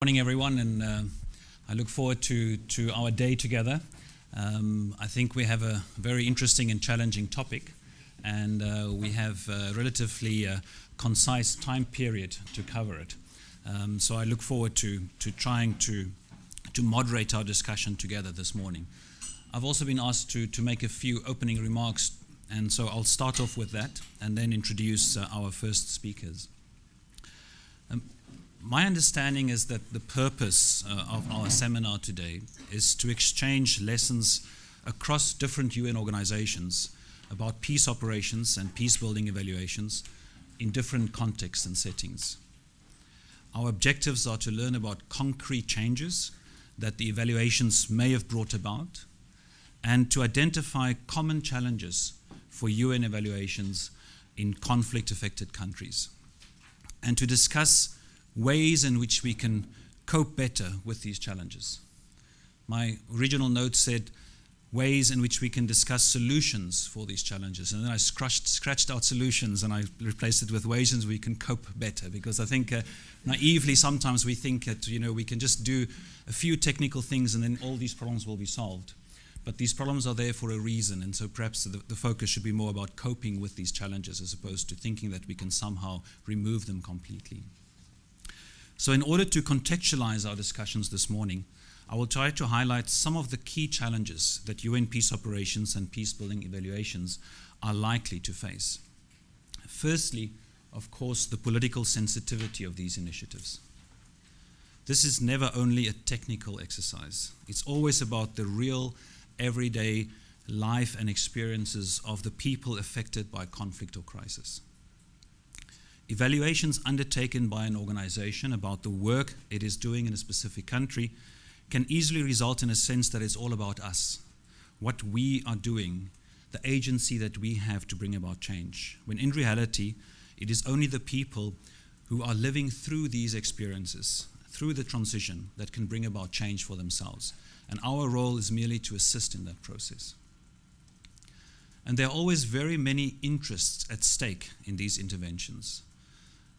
Morning, everyone, and I look forward to our day together. I think we have a very interesting and challenging topic, and we have a relatively concise time period to cover it. So I look forward to trying to moderate our discussion together this morning. I've also been asked to make a few opening remarks, and so I'll start off with that and then introduce our first speakers. My understanding is that the purpose of our seminar today is to exchange lessons across different UN organizations about peace operations and peace-building evaluations in different contexts and settings. Our objectives are to learn about concrete changes that the evaluations may have brought about and to identify common challenges for UN evaluations in conflict-affected countries, and to discuss ways in which we can cope better with these challenges. My original note said ways in which we can discuss solutions for these challenges, and then I scratched out solutions and I replaced it with ways in which we can cope better, because I think naively sometimes we think that we can just do a few technical things and then all these problems will be solved. But these problems are there for a reason, and so perhaps the focus should be more about coping with these challenges as opposed to thinking that we can somehow remove them completely. So in order to contextualize our discussions this morning, I will try to highlight some of the key challenges that UN peace operations and peace-building evaluations are likely to face. Firstly, of course, the political sensitivity of these initiatives. This is never only a technical exercise. It's always about the real, everyday life and experiences of the people affected by conflict or crisis. Evaluations undertaken by an organization about the work it is doing in a specific country can easily result in a sense that it's all about us, what we are doing, the agency that we have to bring about change, when in reality, it is only the people who are living through these experiences, through the transition, that can bring about change for themselves. And our role is merely to assist in that process. And there are always very many interests at stake in these interventions,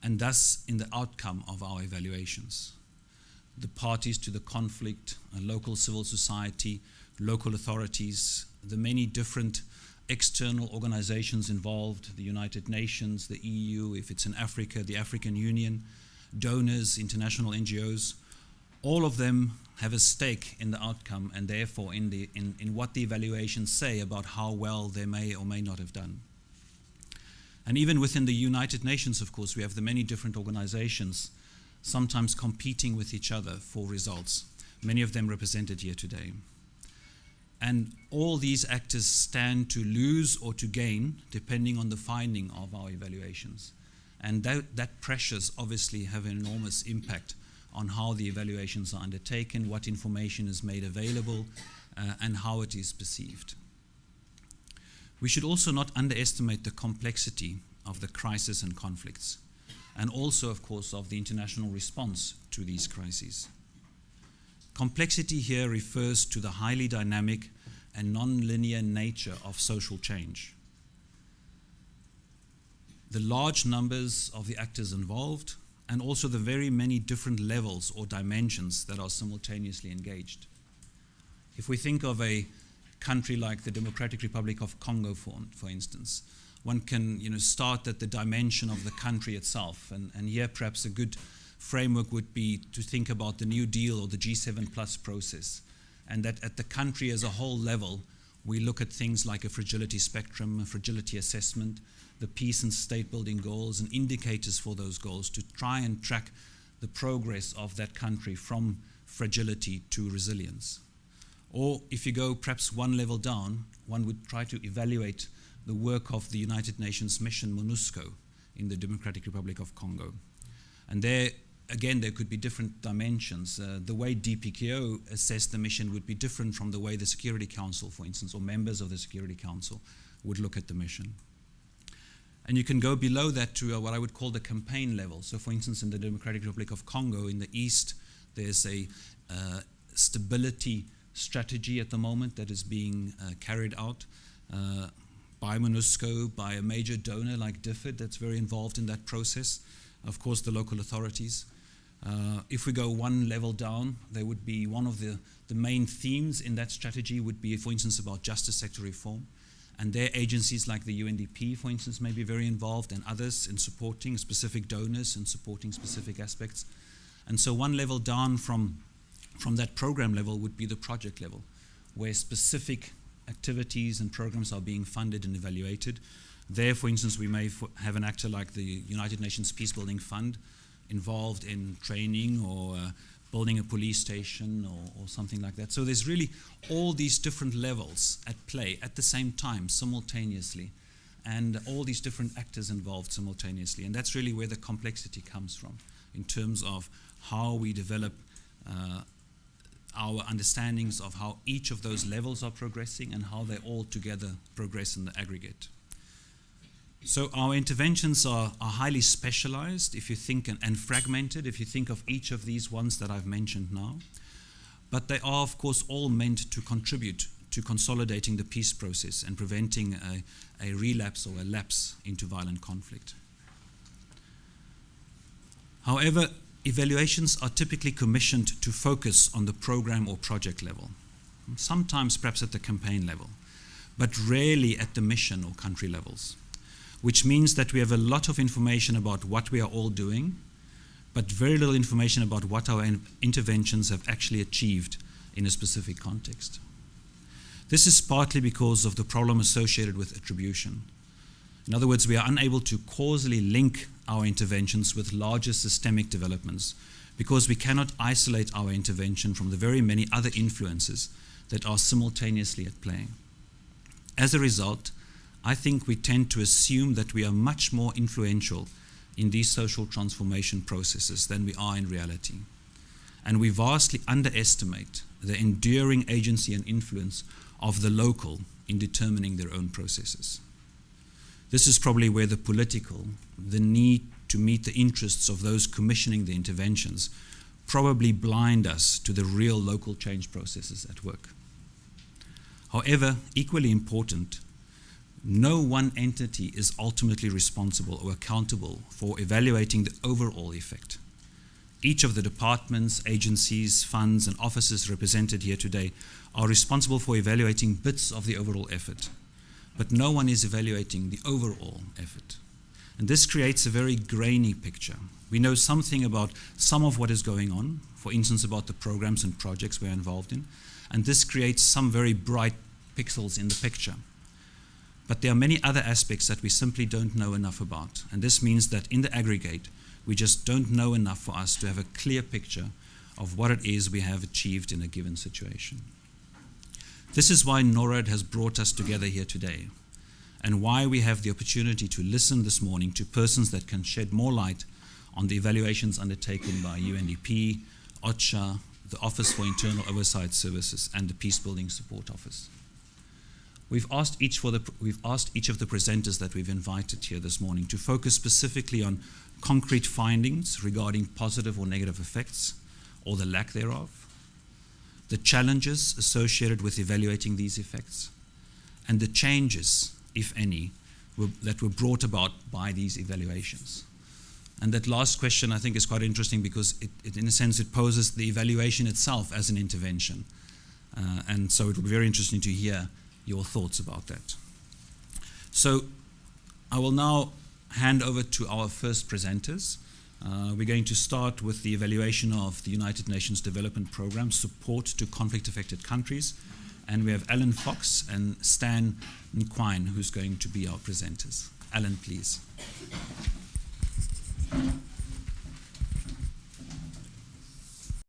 and thus in the outcome of our evaluations. The parties to the conflict, local civil society, local authorities, the many different external organizations involved, the United Nations, the EU, if it's in Africa, the African Union, donors, international NGOs, all of them have a stake in the outcome and therefore in what the evaluations say about how well they may or may not have done. And even within the United Nations, of course, we have the many different organizations, sometimes competing with each other for results, many of them represented here today. And all these actors stand to lose or to gain, depending on the finding of our evaluations. And that pressures obviously have an enormous impact on how the evaluations are undertaken, what information is made available, and how it is perceived. We should also not underestimate the complexity of the crisis and conflicts, and also, of course, of the international response to these crises. Complexity here refers to the highly dynamic and non-linear nature of social change. The large numbers of the actors involved, and also the very many different levels or dimensions that are simultaneously engaged. If we think of a country like the Democratic Republic of Congo, for instance, one can start at the dimension of the country itself, and here perhaps a good framework would be to think about the New Deal or the G7 Plus process, and that at the country as a whole level, we look at things like a fragility spectrum, a fragility assessment, the peace and state building goals and indicators for those goals to try and track the progress of that country from fragility to resilience. Or if you go perhaps one level down, one would try to evaluate the work of the United Nations mission MONUSCO in the Democratic Republic of Congo. And there, again, there could be different dimensions. The way DPKO assessed the mission would be different from the way the Security Council, for instance, or members of the Security Council would look at the mission. And you can go below that to what I would call the campaign level. So for instance, in the Democratic Republic of Congo, in the east, there's a stability strategy at the moment that is being carried out by MONUSCO, by a major donor like DFID that's very involved in that process, of course the local authorities. If we go one level down, there would be one of the main themes in that strategy would be, for instance, about justice sector reform. And their agencies like the UNDP, for instance, may be very involved, and others in supporting specific donors and supporting specific aspects. And so one level down from that program level would be the project level, where specific activities and programs are being funded and evaluated. There, for instance, we may have an actor like the United Nations Peacebuilding Fund involved in training or building a police station or something like that. So there's really all these different levels at play at the same time, simultaneously, and all these different actors involved simultaneously. And that's really where the complexity comes from in terms of how we develop our understandings of how each of those levels are progressing and how they all together progress in the aggregate. So our interventions are highly specialized, if you think, and fragmented, if you think of each of these ones that I've mentioned now. But they are, of course, all meant to contribute to consolidating the peace process and preventing a relapse or a lapse into violent conflict. However, evaluations are typically commissioned to focus on the program or project level, sometimes perhaps at the campaign level, but rarely at the mission or country levels, which means that we have a lot of information about what we are all doing, but very little information about what our interventions have actually achieved in a specific context. This is partly because of the problem associated with attribution. In other words, we are unable to causally link our interventions with larger systemic developments because we cannot isolate our intervention from the very many other influences that are simultaneously at play. As a result, I think we tend to assume that we are much more influential in these social transformation processes than we are in reality. And we vastly underestimate the enduring agency and influence of the local in determining their own processes. This is probably where the political, the need to meet the interests of those commissioning the interventions, probably blind us to the real local change processes at work. However, equally important, no one entity is ultimately responsible or accountable for evaluating the overall effect. Each of the departments, agencies, funds, and offices represented here today are responsible for evaluating bits of the overall effort, but no one is evaluating the overall effort. And this creates a very grainy picture. We know something about some of what is going on, for instance, about the programs and projects we're involved in, and this creates some very bright pixels in the picture. But there are many other aspects that we simply don't know enough about. And this means that in the aggregate, we just don't know enough for us to have a clear picture of what it is we have achieved in a given situation. This is why Norad has brought us together here today, and why we have the opportunity to listen this morning to persons that can shed more light on the evaluations undertaken by UNDP, OCHA, the Office for Internal Oversight Services, and the Peacebuilding Support Office. We've asked each of the presenters that we've invited here this morning to focus specifically on concrete findings regarding positive or negative effects, or the lack thereof, the challenges associated with evaluating these effects, and the changes, if any, that were brought about by these evaluations. And that last question I think is quite interesting because it in a sense, it poses the evaluation itself as an intervention. And so it will be very interesting to hear your thoughts about that. So I will now hand over to our first presenters. We're going to start with the evaluation of the United Nations Development Programme, Support to Conflict-Affected Countries. And we have Alan Fox and Stan Nquine, who's going to be our presenters. Alan, please.